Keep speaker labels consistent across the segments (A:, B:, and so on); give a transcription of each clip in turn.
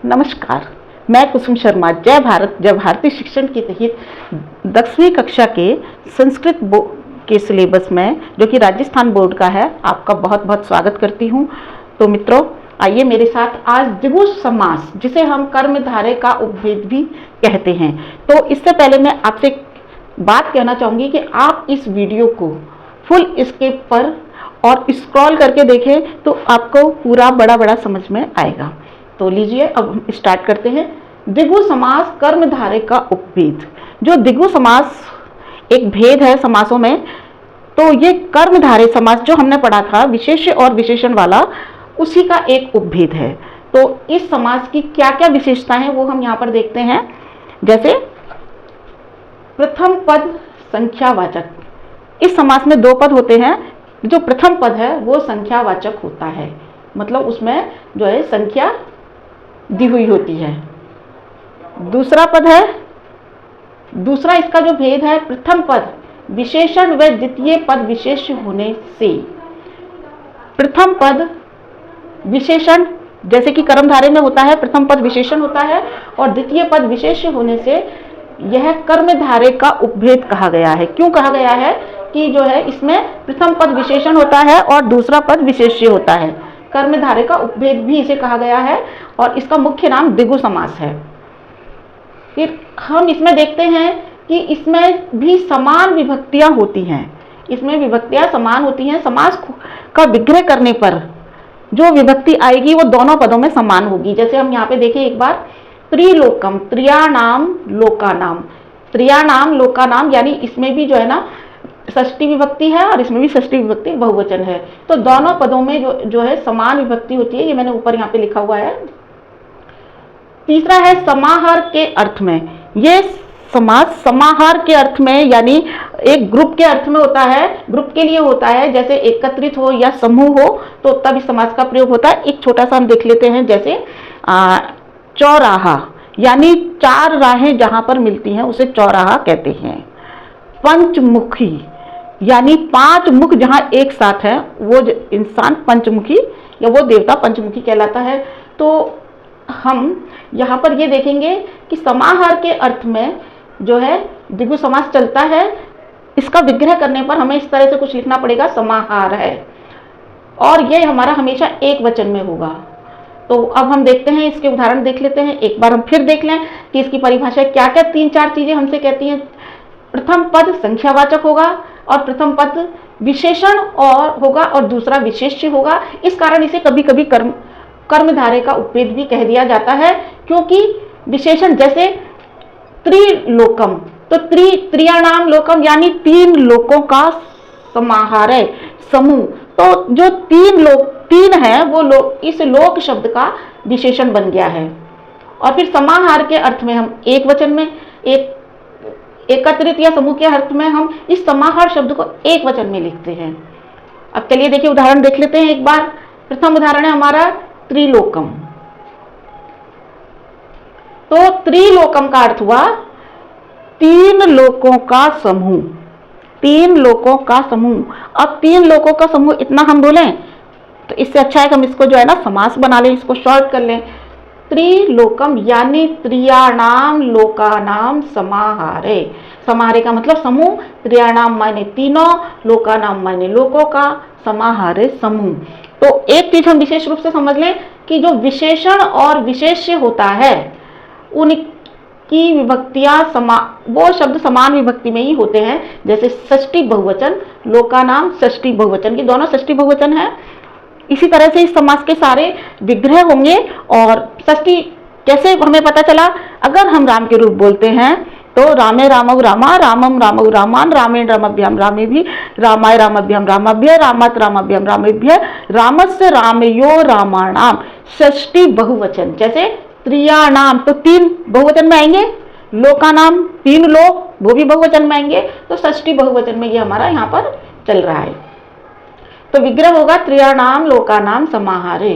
A: नमस्कार, मैं कुसुम शर्मा। जय भारत जय भारतीय शिक्षण के तहत 10वीं कक्षा के संस्कृत के सिलेबस में, जो कि राजस्थान बोर्ड का है, आपका बहुत बहुत स्वागत करती हूँ। तो मित्रों, आइए मेरे साथ आज द्विगु समास, जिसे हम कर्मधारय का उपभेद भी कहते हैं। तो इससे पहले मैं आपसे एक बात कहना चाहूँगी कि आप इस वीडियो को फुल स्किप पर और स्क्रॉल करके देखें तो आपको पूरा बड़ा बड़ा समझ में आएगा। तो लीजिए अब हम स्टार्ट करते हैं। द्विगु समास कर्मधारय का उपभेद। जो द्विगु समास एक भेद है समासों में, तो ये कर्मधारय समास जो हमने पढ़ा था विशेष्य और विशेषण वाला, उसी का एक उपभेद है। तो इस समास की क्या क्या विशेषता है वो हम यहाँ पर देखते हैं। जैसे प्रथम पद संख्यावाचक। इस समास में दो पद होते हैं। जो प्रथम पद है वो संख्यावाचक होता है, मतलब उसमें जो है संख्या दी हुई होती है। दूसरा पद है, दूसरा इसका जो भेद है, प्रथम पद विशेषण व द्वितीय पद विशेष होने से। प्रथम पद विशेषण, जैसे कि कर्मधारय में होता है, प्रथम पद विशेषण होता है और द्वितीय पद विशेष होने से यह कर्मधारय का उपभेद कहा गया है। क्यों कहा गया है कि जो है इसमें प्रथम पद विशेषण होता है और दूसरा पद विशेष्य होता है। कर्मधारय का उपभेद भी इसे कहा गया है और इसका मुख्य नाम द्विगु समास है। फिर हम इसमें देखते हैं कि इसमें भी समान विभक्तियां होती हैं। इसमें विभक्तियां समान होती हैं। समास का विग्रह करने पर जो विभक्ति आएगी वो दोनों पदों में समान होगी। जैसे हम यहाँ पे देखें एक बार, त्रिलोकम, त्रियाणाम लोकानाम। त्रियाणाम लोकानाम, यानी इसमें भी जो है ना षष्ठी विभक्ति है और इसमें भी षष्ठी विभक्ति बहुवचन है। तो दोनों पदों में जो है समान विभक्ति होती है। ये मैंने ऊपर यहाँ पे लिखा हुआ है। तीसरा है समाहार के अर्थ में। ये समास समाहार के अर्थ में, यानी एक ग्रुप के अर्थ में होता है, ग्रुप के लिए होता है। जैसे एकत्रित हो या समूह हो तो तब इस समास का प्रयोग होता है। एक छोटा सा हम देख लेते हैं। जैसे चौराहा, यानी चार राहें जहां पर मिलती हैं उसे चौराहा कहते हैं। पंचमुखी, यानी पांच मुख जहां एक साथ है वो इंसान पंचमुखी या वो देवता पंचमुखी कहलाता है। तो हम यहाँ पर ये देखेंगे कि समाहार के अर्थ में जो है द्विगु समास चलता है। इसका विग्रह करने पर हमें इस तरह से कुछ लिखना पड़ेगा, समाहार है, और ये हमारा हमेशा एक वचन में होगा। तो अब हम देखते हैं, इसके उदाहरण देख लेते हैं। एक बार हम फिर देख लें कि इसकी परिभाषा क्या क्या तीन चार चीजें हमसे कहती हैं। प्रथम पद संख्यावाचक होगा और प्रथम पद विशेषण और होगा और दूसरा विशेष्य होगा। इस कारण इसे कभी कभी कर्मधारय का उपभेद भी कह दिया जाता है, क्योंकि विशेषण, जैसे त्रिलोकम, तो त्रियाणाम लोकम, यानी तीन लोकों का समाहार है, समूह। तो जो तीन है वो इस लोक शब्द का विशेषण बन गया है। और फिर समाहार के अर्थ में हम एक वचन में, एकत्रित या समूह के अर्थ में हम इस समाहार शब्द को एक वचन में लिखते हैं। अब चलिए देखिए उदाहरण देख लेते हैं एक बार। प्रथम उदाहरण है हमारा त्रिलोकम। तो त्रिलोकम का अर्थ हुआ तीन लोकों का समूह। तीन लोकों का समूह। अब तीन लोकों का समूह इतना हम बोलें तो इससे अच्छा है कि हम इसको जो है ना समास बना लें, इसको शॉर्ट कर लें। त्रिलोकम यानी त्रियाणाम लोकानाम समाहारे। समाहारे का मतलब समूह, त्रियाणाम माने तीनों, लोकानाम माने लोकों का, समाहारे समूह। तो एक चीज हम विशेष रूप से समझ लें कि जो विशेषण और विशेष्य होता है उनकी विभक्तियां वो शब्द समान विभक्ति में ही होते हैं। जैसे षष्ठी बहुवचन, लोकानाम षष्ठी बहुवचन, की दोनों षष्ठी बहुवचन है। इसी तरह से इस समास के सारे विग्रह होंगे। और षष्ठी कैसे हमें पता चला? अगर हम राम के रूप बोलते हैं तो रामे रामौ रामा, रामम रामौ रामान, रामेण रामभ्याम रामेभि, रामाय रामभ्याम रामभ्य, रामत रामभ्याम रामेभ्य, रामस्य रामयो रामाणाम। षष्ठी बहुवचन, जैसे त्रियाणाम तो तीन बहुवचन में आएंगे, लोकानाम तीन लोक वो भी बहुवचन में आएंगे। तो षष्ठी बहुवचन में ये हमारा यहाँ पर चल रहा है। तो विग्रह होगा त्रियाणाम लोकानाम समाहारे।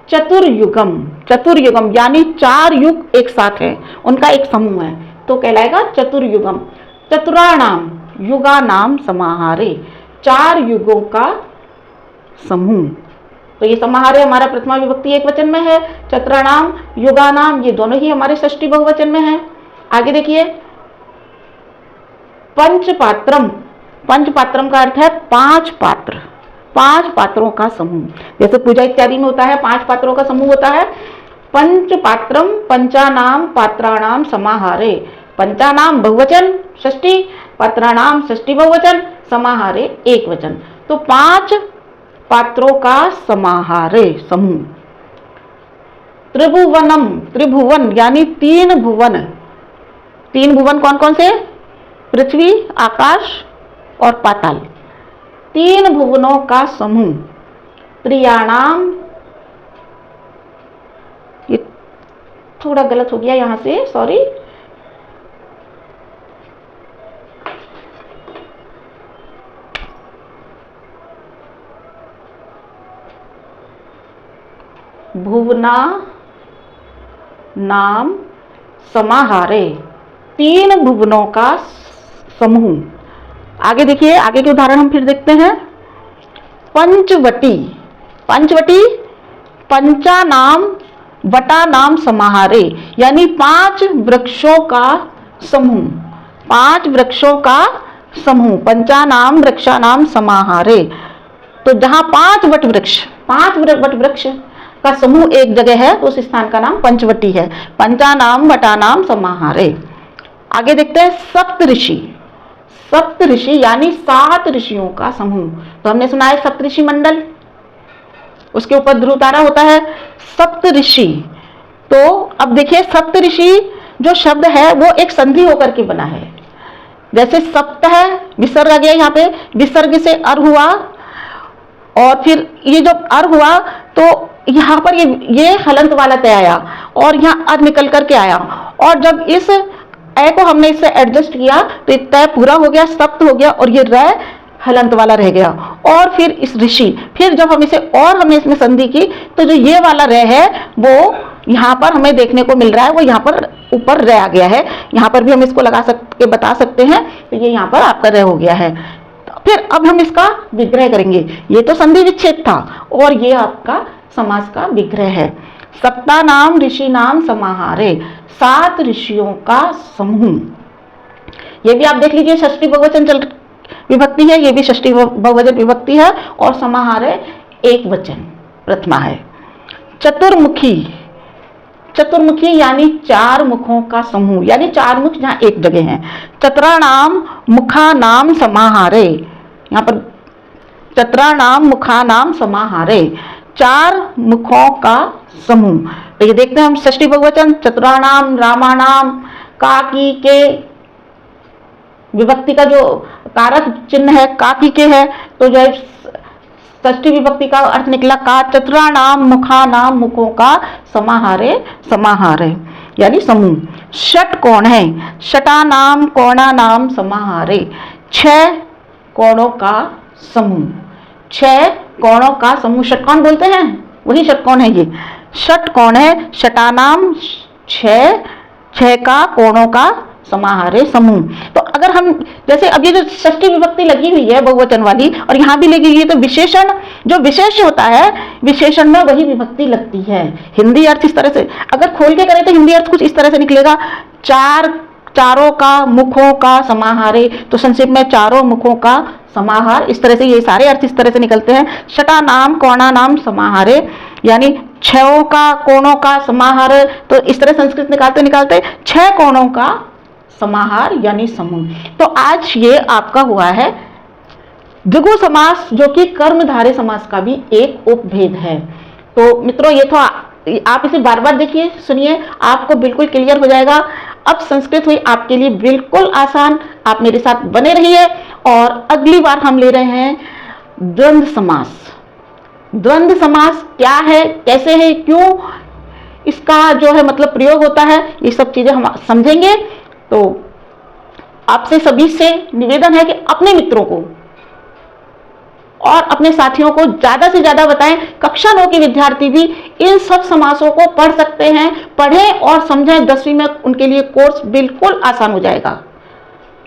A: चतुर्युगम, चतुर्युगम यानी चार युग एक साथ है, उनका एक समूह है, तो कहलाएगा चतुर्युगम। चतुराणाम युगानाम समाहारे, चार युगों का समूह। तो ये समाहार हमारा प्रथमा विभक्ति एक वचन में है। चत्राणाम, युगानाम, ये दोनों ही हमारे षष्ठी बहुवचन में है। आगे देखिए, पंचपात्रम, पंचपात्रम का अर्थ है 5 पात्र, 5 पात्रों का समूह। जैसे पूजा इत्यादि में होता है 5 पात्रों का समूह होता है। पंचपात्रम पंचानाम पात्राणाम समाहारे, पंचानाम बहुवचन षष्ठी, पात्राणाम षष्ठी बहुवचन, समाहारे एक वचन। तो 5 पात्रों का समाहारे समूह। त्रिभुवनम, त्रिभुवन यानी 3 भुवन। 3 भुवन कौन कौन से? पृथ्वी, आकाश और पाताल, 3 भुवनों का समूह। त्रियाणाम, ये थोड़ा गलत हो गया यहां से, सॉरी। भुवना नाम समाहारे, 3 भुवनों का समूह। आगे देखिए, आगे के उदाहरण हम फिर देखते हैं। पंचवटी, पंचवटी पंचानाम वटानाम समाहारे, यानी 5 वृक्षों का समूह, 5 वृक्षों का समूह। पंचानाम वृक्षानाम समाहारे, तो जहां 5 वट वृक्ष, 5 वट वृक्ष का समूह एक जगह है तो उस स्थान का नाम पंचवटी है। पंचानाम वटानाम समाहारे। आगे देखते हैं सप्तऋषि, सप्तऋषि यानी 7 ऋषियों का समूह। तो हमने सुना है सप्तऋषि मंडल, उसके ऊपर ध्रुव तारा होता है। सप्तऋषि, तो अब देखिए सप्तऋषि जो शब्द है वो एक संधि होकर के बना है। जैसे सप्त है, विसर्ग आ गया यहाँ पे, विसर्ग से अर हुआ और फिर ये जो अर हुआ तो यहाँ पर ये हलंत वाला तय आया और यहाँ अर निकल करके आया, और जब इस ए को हमने इससे एडजस्ट किया तो तय पूरा हो गया, सप्त हो गया, और ये र हलंत वाला रह गया। और फिर इस ऋषि, फिर जब हम इसे और हमने इसमें संधि की तो जो ये वाला र है वो यहाँ पर हमें देखने को मिल रहा है, वो यहाँ पर ऊपर र आ गया है। यहाँ पर भी हम इसको लगा सकते, बता सकते हैं, तो ये यहाँ पर आपका र हो गया है। फिर अब हम इसका विग्रह करेंगे। ये तो संधि विच्छेद था और ये आपका समास का विग्रह है। सप्तानाम ऋषि नाम समाहारे, 7 ऋषियों का समूह। ये भी आप देख लीजिए, षष्ठी बहुवचन विभक्ति है, ये भी षष्ठी बहुवचन विभक्ति है, और समाहारे एक वचन प्रथमा है। चतुर्मुखी, चतुर्मुखी यानी 4 मुखों का समूह, यानी 4 मुख जहां एक जगह है। चत्राणाम मुखानाम समाहारे, यहाँ पर चत्राणाम मुखानाम समाहारे, 4 मुखों का समूह। तो ये देखते हैं हम षष्ठी बहुवचन, चतुराणाम, रामाणाम, काकी के, विभक्ति का जो कारक चिन्ह है काकी के है, तो जो षष्ठी विभक्ति का अर्थ निकला का। चतुराणाम मुखानाम, मुखों का समाहारे, समाहारे यानी समूह। षट कोण है, षटानाम कोणानाम समाहारे, 6 कोणों का समूह, 6 कोणों का समूह। षटकोण बोलते हैं, वही षटकोण है ये। षटकोण है, षटानाम 6 का कोणों का समाहारे समूह। तो अगर हम जैसे अब ये जो षष्ठी विभक्ति लगी हुई है बहुवचन वाली, और यहाँ भी लगी हुई है, तो विशेषण जो विशेष होता है, विशेषण में वही विभक्ति लगती है। हिंदी अर्थ इस तरह से अगर खोल के करें तो हिंदी अर्थ कुछ इस तरह से निकलेगा, 4 का मुखों का समाहारे, तो संक्षेप में 4 मुखों का समाहार, इस तरह से ये सारे अर्थ इस तरह से निकलते हैं। षटा नाम कोणा नाम समाहारे यानी 6 का कोणों का समाहार, तो इस तरह संस्कृत निकालते निकालते 6 कोणों का समाहार यानी समूह। तो आज ये आपका हुआ है द्विगु समास, जो कि कर्मधारय समास का भी एक उपभेद है। तो मित्रों ये तो आप इसे बार बार देखिए, सुनिए, आपको बिल्कुल क्लियर हो जाएगा। अब संस्कृत हुई आपके लिए बिल्कुल आसान, आप मेरे साथ बने रहिए। और अगली बार हम ले रहे हैं द्वंद्व समास। द्वंद्व समास क्या है, कैसे है, क्यों इसका जो है मतलब प्रयोग होता है, ये सब चीजें हम समझेंगे। तो आपसे सभी से निवेदन है कि अपने मित्रों को और अपने साथियों को ज्यादा से ज्यादा बताएं। कक्षा 9 के विद्यार्थी भी इन सब समासों को पढ़ सकते हैं, पढ़ें और समझें। 10वीं में उनके लिए कोर्स बिल्कुल आसान हो जाएगा।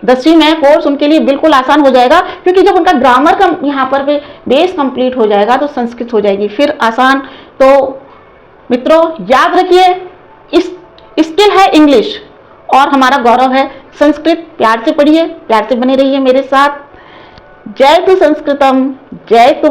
A: 10वीं में कोर्स उनके लिए बिल्कुल आसान हो जाएगा, क्योंकि जब उनका ग्रामर का यहाँ पर बेस कंप्लीट हो जाएगा तो संस्कृत हो जाएगी फिर आसान। तो मित्रों याद रखिए, इस स्किल है इंग्लिश और हमारा गौरव है संस्कृत। प्यार से पढ़िए, प्यार से बने रहिए मेरे साथ। जय तु संस्कृतम, जय तु